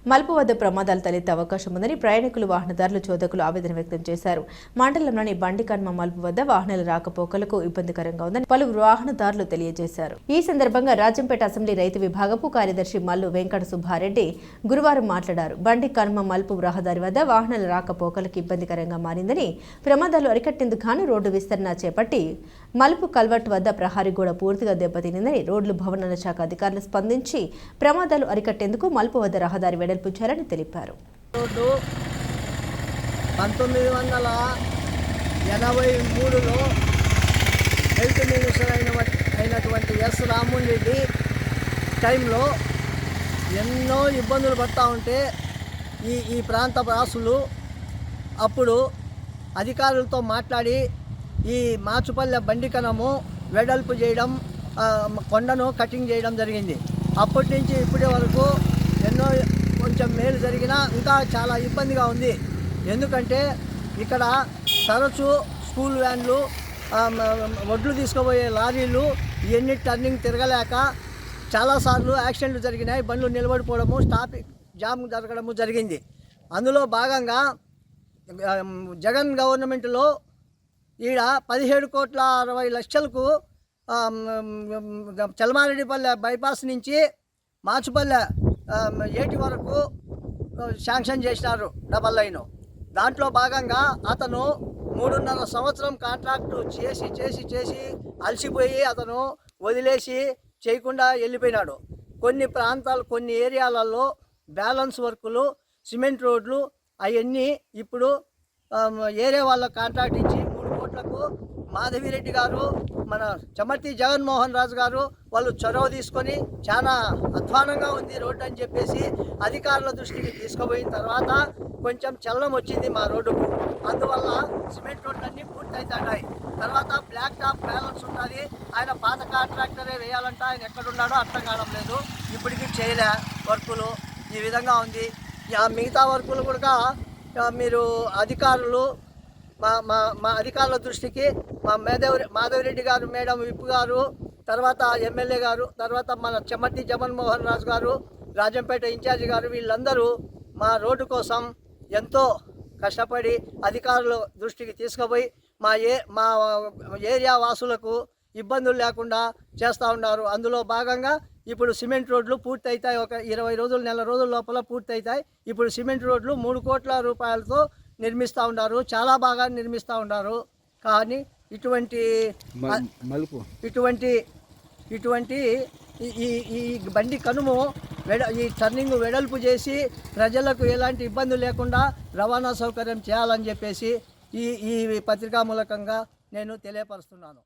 మలుపు వద్ద ప్రమాదాలు తలెత్తే అవకాశం ఉందని ప్రయాణికులు, వాహనదారులు, చోదకులు ఆవేదన వ్యక్తం చేశారు. మండలంలోని బండికన్మ మలుపు వద్ద వాహనాల రాకపోకలకు ఇబ్బందికరంగా ఉందని పలువురు వాహనదారులు తెలియజేశారు. ఈ సందర్భంగా రాజంపేట అసెంబ్లీ రైతు విభాగపు కార్యదర్శి మల్లు వెంకట సుబ్బారెడ్డి గురువారం మాట్లాడారు. బండికన్మ మలుపు రహదారి వద్ద వాహనాల రాకపోకలకు ఇబ్బందికరంగా మారిందని, ప్రమాదాలు అరికట్టేందుకు గాను రోడ్డు విస్తరణ చేపట్టి మలుపు కల్వర్ట్ వద్ద ప్రహారీ గోడ పూర్తిగా దెబ్బతినిందని, రోడ్లు భవనాల శాఖ అధికారులు స్పందించి ప్రమాదాలు అరికట్టేందుకు మలుపు వద్ద రహదారి వెడల్పు చేయాలని తెలిపారు. 1983లో హెల్త్ మినిస్టర్ అయినటువంటి ఎస్ రామ్మోహన్ రెడ్డి టైంలో ఎన్నో ఇబ్బందులు పడతా ఉంటే ఈ ప్రాంత వాసులు అప్పుడు అధికారులతో మాట్లాడి ఈ మాచుపల్లె బండికనము వెడల్పు చేయడం, కొండను కటింగ్ చేయడం జరిగింది. అప్పటి నుంచి ఇప్పటి వరకు ఎన్నో కొంచెం మేలు జరిగినా ఇంకా చాలా ఇబ్బందిగా ఉంది. ఎందుకంటే ఇక్కడ తరచూ స్కూల్ వ్యాన్లు, వడ్లు తీసుకుపోయే లారీలు ఇవన్నీ టర్నింగ్ తిరగలేక చాలాసార్లు యాక్సిడెంట్లు జరిగినాయి. బండ్లు నిలబడిపోవడము, ట్రాఫిక్ జామ్ జరగడము జరిగింది. అందులో భాగంగా జగన్ గవర్నమెంట్లో ఈడ 17,60,00,000కు చలమారెడ్డిపల్లె బైపాస్ నుంచి మాచుపల్లె ఏటి వరకు శాంక్షన్ చేసినారు డబల్ లైను. దాంట్లో భాగంగా అతను 3.5 సంవత్సరం కాంట్రాక్టు చేసి అలసిపోయి అతను వదిలేసి చేయకుండా వెళ్ళిపోయినాడు. కొన్ని ప్రాంతాలు, కొన్ని ఏరియాలలో బ్యాలెన్స్ వర్కులు, సిమెంట్ రోడ్లు అవన్నీ ఇప్పుడు ఏరియా వాళ్ళ కాంట్రాక్ట్ ఇచ్చి 3 కోట్లకు మాధవిరెడ్డి గారు, మన చమర్తి జగన్మోహన్ రాజు గారు వాళ్ళు చొరవ తీసుకొని చాలా అధ్వానంగా ఉంది రోడ్డు అని చెప్పేసి అధికారుల దృష్టికి తీసుకుపోయిన తర్వాత కొంచెం చలనం వచ్చింది మా రోడ్డుకు. అందువల్ల సిమెంట్ రోడ్లన్నీ పూర్తవుతున్నాయి. తర్వాత బ్లాక్ టాప్ బ్యాలెన్స్ ఉన్నది. ఆయన పాత కాంట్రాక్టరే వేయాలంటే ఆయన ఎక్కడున్నాడో అర్థం కావడం లేదు. ఇప్పటికీ చేయలే వర్కులు. ఈ విధంగా ఉంది. మిగతా వర్కులు కూడా మీరు అధికారులు మా అధికారుల దృష్టికి మా మాధవిరెడ్డి గారు, మేడం విప్ గారు, తర్వాత ఎమ్మెల్యే గారు, తర్వాత మన చమర్తి జగన్మోహన్ రాజు గారు, రాజంపేట ఇన్ఛార్జి గారు వీళ్ళందరూ మా రోడ్డు కోసం ఎంతో కష్టపడి అధికారుల దృష్టికి తీసుకుపోయి మా ఏరియా వాసులకు ఇబ్బందులు లేకుండా చేస్తూ ఉన్నారు. అందులో భాగంగా ఇప్పుడు సిమెంట్ రోడ్లు పూర్తి అవుతాయి. ఒక 20 రోజులు, నెల రోజుల లోపల పూర్తి అవుతాయి. ఇప్పుడు సిమెంట్ రోడ్లు 3 కోట్ల రూపాయలతో నిర్మిస్తూ ఉన్నారు. చాలా బాగా నిర్మిస్తూ ఉన్నారు. కానీ ఇటువంటి ఈ బండి కనుము ఈ టర్నింగ్ వెడల్పు చేసి ప్రజలకు ఎలాంటి ఇబ్బంది లేకుండా రవాణా సౌకర్యం చేయాలని చెప్పేసి ఈ పత్రికా మూలకంగా నేను తెలియపరుస్తున్నాను.